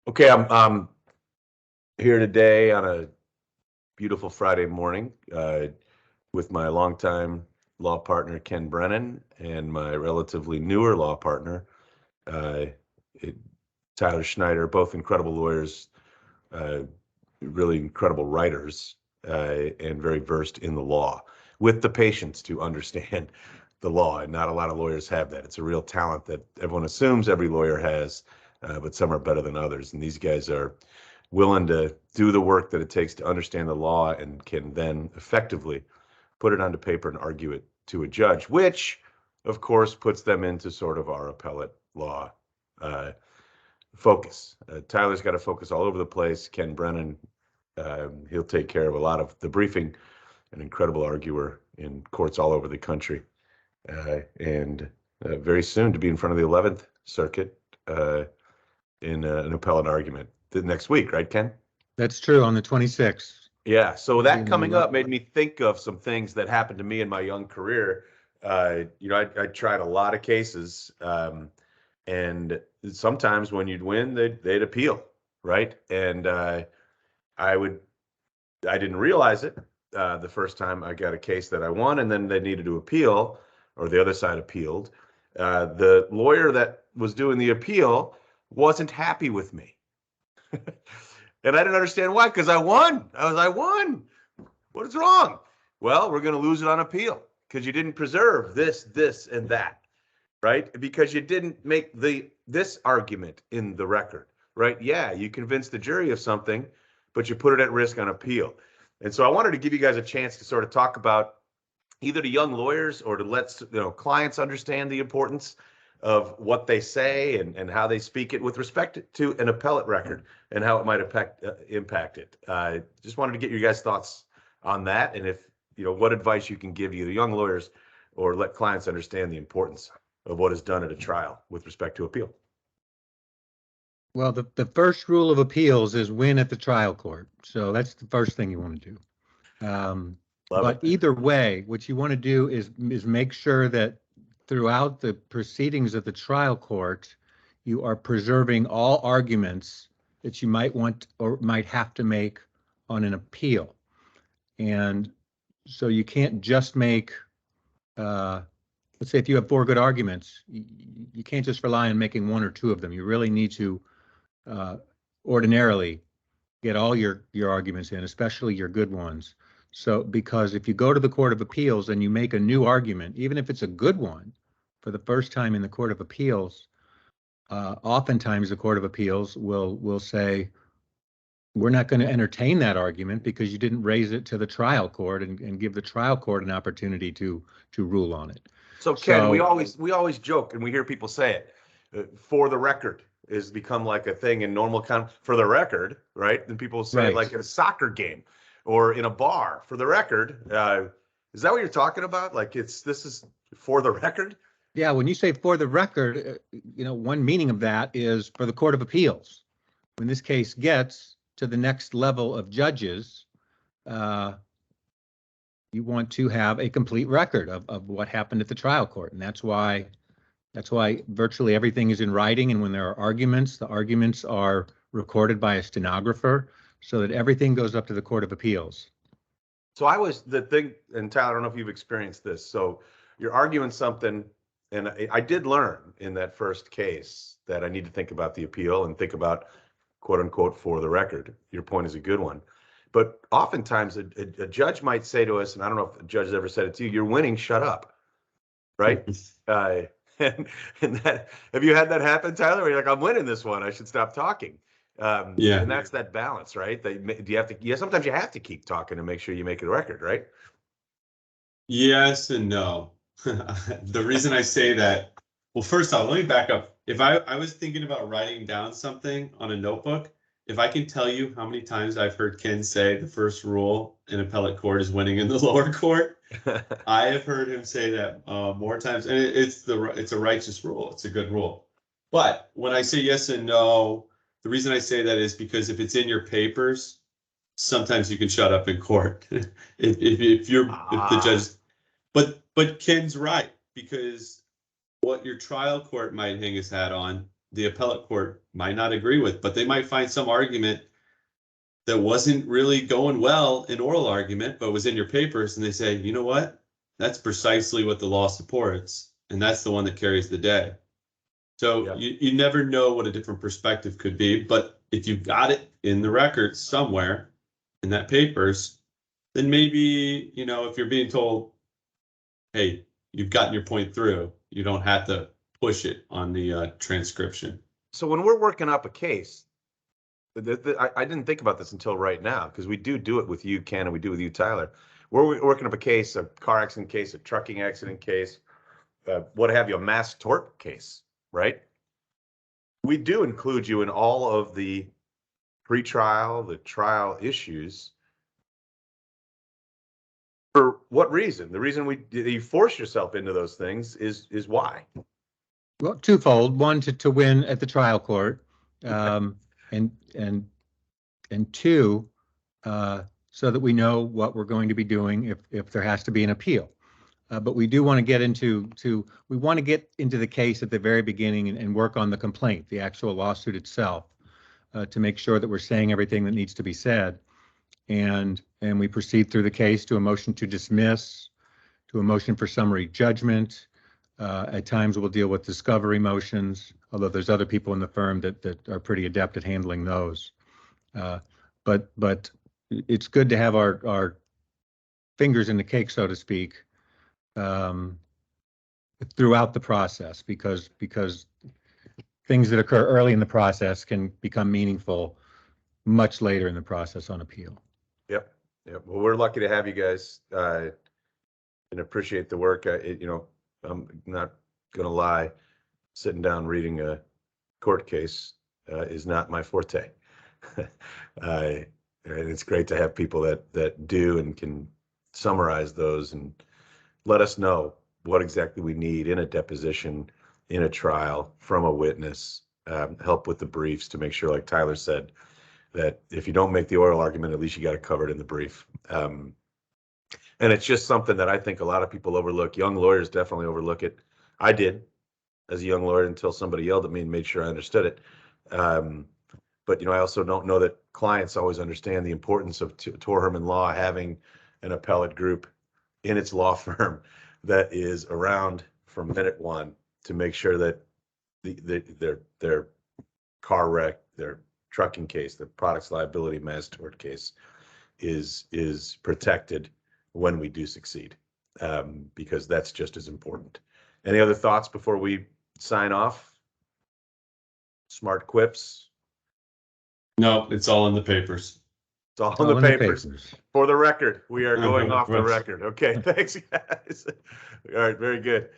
Okay, I'm here today on a beautiful Friday morning with my longtime law partner, Ken Brennan, and my relatively newer law partner, uh, Tyler Schneider, both incredible lawyers, really incredible writers, and very versed in the law, with the patience to understand the law. And not a lot of lawyers have that. It's a real talent that everyone assumes every lawyer has, but some are better than others. And these guys are willing to do the work that it takes to understand the law and can then effectively put it onto paper and argue it to a judge, which, of course, puts them into sort of our appellate law focus. Tyler's got to focus all over the place. Ken Brennan, he'll take care of a lot of the briefing, an incredible arguer in courts all over the country. And very soon to be in front of the 11th Circuit in an appellate argument next week, right, Ken? That's true, on the 26th. Yeah, so that coming up made me think of some things that happened to me in my young career. I tried a lot of cases, and sometimes when you'd win, they'd appeal, right? And I didn't realize it the first time I got a case that I won, and then they needed to appeal, or the other side appealed. The lawyer that was doing the appeal wasn't happy with me. And I didn't understand why, because I won. I won. What is wrong? Well, we're going to lose it on appeal because you didn't preserve this, and that, right? Because you didn't make this argument in the record, right? Yeah, you convinced the jury of something, but you put it at risk on appeal. And so I wanted to give you guys a chance to sort of talk about either to young lawyers or to let clients understand the importance of what they say and how they speak it with respect to an appellate record and how it might impact it. Just wanted to get your guys' thoughts on that, and if what advice you can give either young lawyers or let clients understand the importance of what is done at a trial with respect to appeal. Well, the first rule of appeals is win at the trial court. So that's the first thing you want to do. But either way, what you want to do is make sure that throughout the proceedings of the trial court, you are preserving all arguments that you might want or might have to make on an appeal. And so you can't just make, let's say if you have 4 good arguments, you can't just rely on making 1 or 2 of them. You really need to ordinarily get all your arguments in, especially your good ones. So, because if you go to the Court of Appeals and you make a new argument, even if it's a good one, for the first time in the Court of Appeals, oftentimes the Court of Appeals will say, we're not going to entertain that argument because you didn't raise it to the trial court and give the trial court an opportunity to rule on it. So Ken, we always joke and we hear people say it, for the record is become like a thing in normal for the record, right? And people say it like in a soccer game or in a bar, for the record. Is that what you're talking about? Like this is for the record? Yeah, when you say for the record, one meaning of that is for the Court of Appeals. When this case gets to the next level of judges, you want to have a complete record of what happened at the trial court. And that's why virtually everything is in writing. And when there are arguments, the arguments are recorded by a stenographer so that everything goes up to the Court of Appeals. So the thing, and Tyler, I don't know if you've experienced this. So you're arguing something, and I did learn in that first case that I need to think about the appeal and think about, quote unquote, for the record. Your point is a good one. But oftentimes a judge might say to us, and I don't know if a judge has ever said it to you, you're winning, shut up, right? And that, have you had that happen, Tyler? Where you're like, I'm winning this one, I should stop talking. Yeah. And that's that balance, right? Sometimes you have to keep talking to make sure you make a record, right? Yes and no. The reason I say that, well, first off, let me back up. If I was thinking about writing down something on a notebook, if I can tell you how many times I've heard Ken say the first rule in appellate court is winning in the lower court, I have heard him say that more times, and it's a righteous rule. It's a good rule. But when I say yes and no, the reason I say that is because if it's in your papers, sometimes you can shut up in court. if the judge, but Ken's right, because what your trial court might hang his hat on the appellate court might not agree with, but they might find some argument that wasn't really going well in oral argument, but was in your papers, and they say, you know what? That's precisely what the law supports, and that's the one that carries the day. So you never know what a different perspective could be, but if you got it in the record somewhere in that papers, then maybe, you know, if you're being told, hey, you've gotten your point through, you don't have to push it on the transcription. So when we're working up a case, I didn't think about this until right now, because we do it with you, Ken, and we do it with you, Tyler. We're working up a case, a car accident case, a trucking accident case, what have you, a mass tort case, right? We do include you in all of the pre-trial, the trial issues. For what reason? The reason you force yourself into those things is why? Well, twofold. One, to win at the trial court, and two, so that we know what we're going to be doing if there has to be an appeal. But we do want to get into the case at the very beginning and work on the complaint, the actual lawsuit itself, to make sure that we're saying everything that needs to be said. And we proceed through the case to a motion to dismiss, to a motion for summary judgment. At times we'll deal with discovery motions, although there's other people in the firm that are pretty adept at handling those. But it's good to have our fingers in the cake, so to speak, throughout the process, because things that occur early in the process can become meaningful much later in the process on appeal. Yep. Well, we're lucky to have you guys, and appreciate the work. I'm not gonna lie, sitting down reading a court case is not my forte. And it's great to have people that do and can summarize those and let us know what exactly we need in a deposition, in a trial, from a witness, help with the briefs to make sure, like Tyler said, that if you don't make the oral argument, at least you got it covered in the brief. And it's just something that I think a lot of people overlook. Young lawyers definitely overlook it. I did as a young lawyer until somebody yelled at me and made sure I understood it. But I also don't know that clients always understand the importance of TorHoerman Law having an appellate group in its law firm that is around from minute one to make sure that their car wreck, their trucking case, the products liability mass tort case is protected when we do succeed, because that's just as important. Any other thoughts before we sign off? Smart quips? No, it's all in the papers. It's all in the papers. For the record, we are going off the record. Okay, thanks, guys. All right, very good.